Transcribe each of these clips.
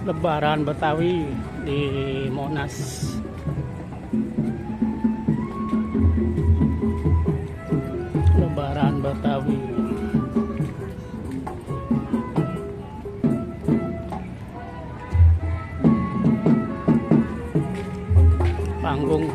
Lebaran Betawi di Monas. Lebaran Betawi. Panggung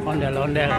ondel-ondel.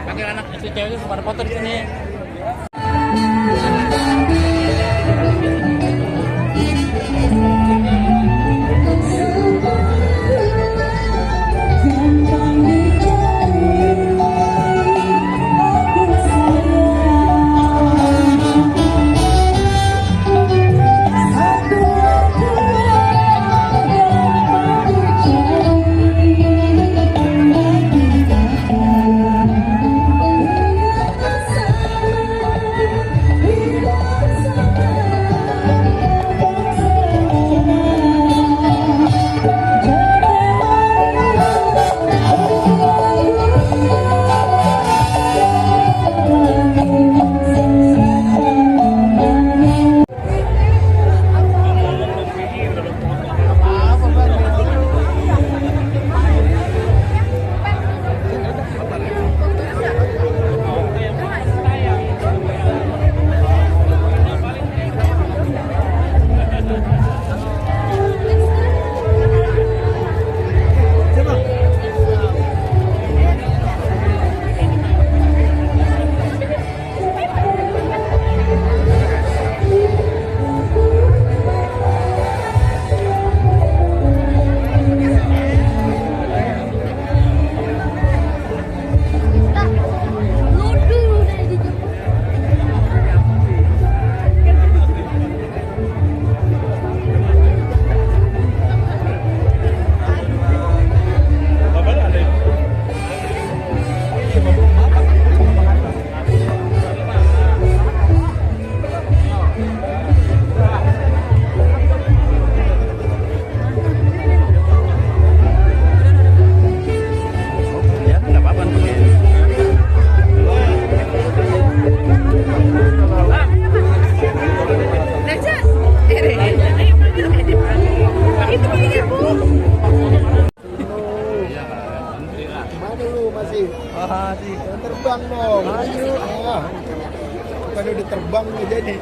Pakai anak si cewek itu pada foto di sini. Terbang dong. Ayo. Bukan udah terbang nih jadi.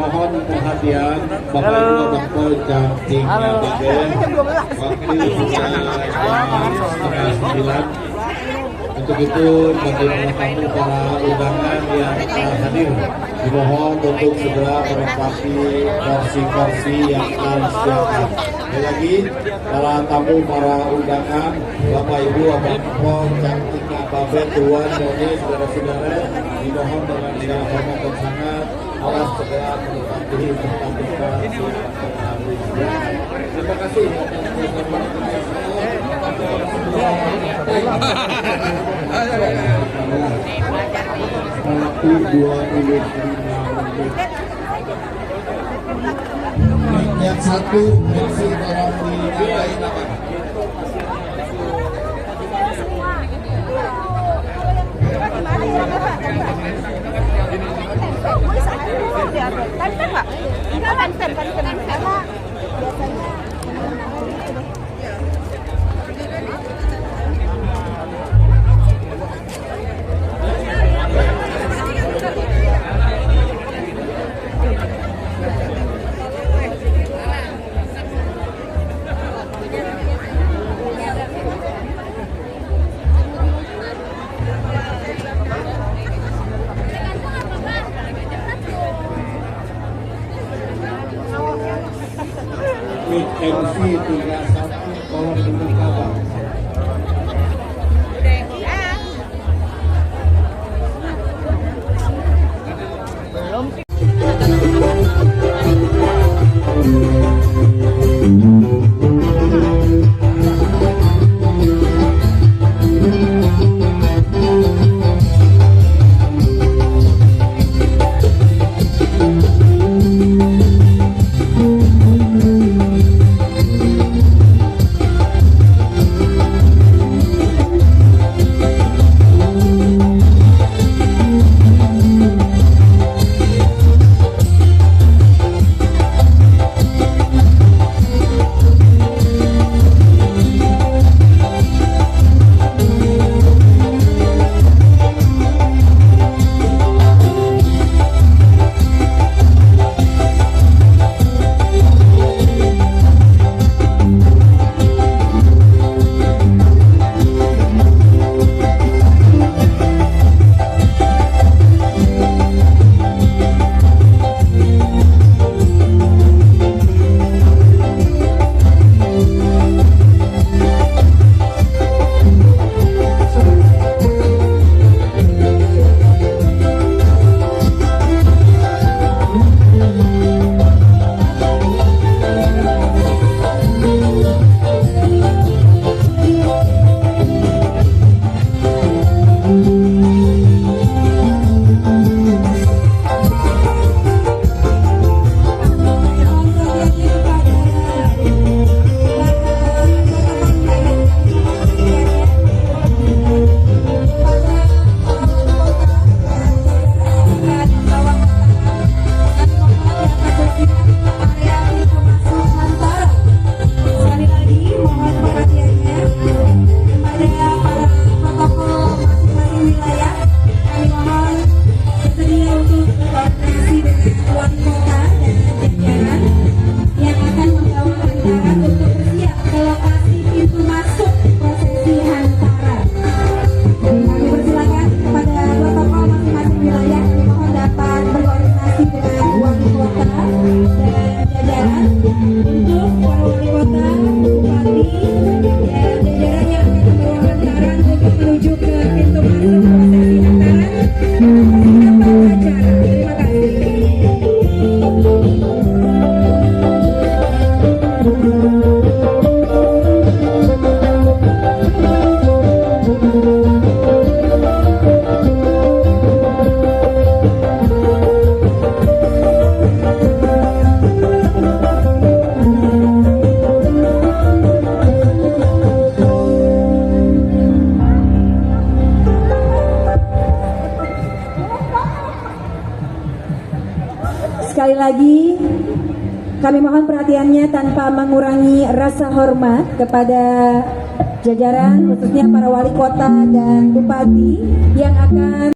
mohon perhatian Bapak Ibu Bapak jam 3 bagian waktu setengah 9. Untuk itu bagi para tamu para undangan yang hadir dimohon untuk segera menempati kursi-kursi yang telah disediakan. Sekali lagi para tamu para undangan Bapak Ibu Bapak cantik Bapak Tuan Nyonya saudara-saudara dimohon dengan segala hormat dan sangat alas segera menempati tempat kita. Terima kasih. Waktu 25 menit. Yang satu masih dalam nilai MC 31 tolong dengar kabar. Sekali lagi kami mohon perhatiannya tanpa mengurangi rasa hormat kepada jajaran khususnya para wali kota dan bupati yang akan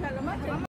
segala macam.